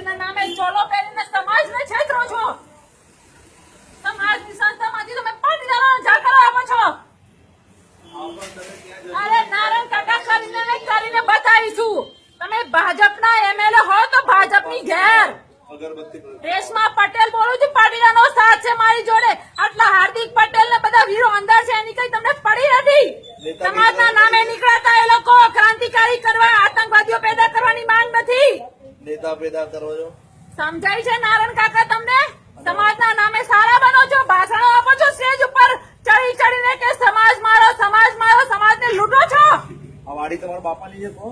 નામે ચોલો પહેરીને સમાજને છેતરો છો. સમાજની સંસ્થામાંથી તમે પાટીદારોને જાકરો આપો છો. અરે નારાયણ કાકા કરીને બતાવીશું. તમે ભાજપના એમએલએ હો તો ભાજપની ઘેર. રેશમા પટેલ બોલું છું, પાટીદારનો સાથ છે મારી જોડે. આટલા હાર્દિક પટેલ ને બધા વીરો અંદર છે, એની કઈ તમને પડી નથી. સમાજના નામે નીકળાતા એ લોકો ક્રાંતિકારી કરવા, આતંકવાદીઓ પેદા કરવાની માંગ નથી. નેતા પેદા કરો છો. સમજાય છે નારાયણ કાકા તમને? સમાજના નામે સારા બનો છો, ભાષણો આપો છો સ્ટેજ ઉપર ચડીને કે સમાજ મારો, સમાજને લૂંટો છો. આ વાડી તમારા બાપાની છે. તો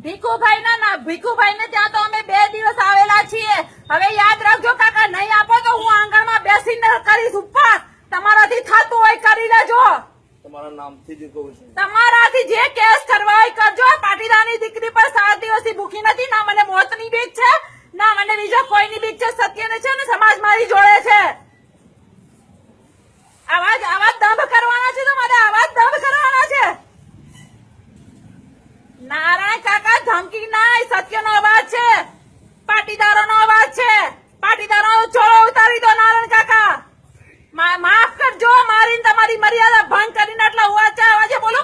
ભીખુભાઈ ને ત્યાં તો અમે 2 દિવસ આવેલા છીએ. હવે યાદ રાખજો કાકા, નહીં આપો તો હું આંગણમાં બેસીને કરીશ ઉપવાસ. તમારાથી થતું હોય કરી લેજો. તમારા નામથી જ કહું છું. તમારાથી જે કેસ કરવા હોય કરજો. પાટીદારની દીકરી પર 7 દિવસથી ભૂખી નથી. ના મને મોતની બીક છે, ના મને બીજા કોઈની બીક છે. સત્યને છે ને સમાજ મારી જોડે છે. આવા દંભ કરવાના છે, તમારે આવા દંભ કરવાના છે. નારાયણ કાકા ધમકી ના, સત્યનો અવાજ છે, પાટીદારોનો અવાજ છે. પાટીદારોનો ચોળો ઉતારી દો નારાયણ કાકા. માફ કરજો, મારીને તમારી મર્યાદા ભંગ કરીને આટલા અવાજે બોલો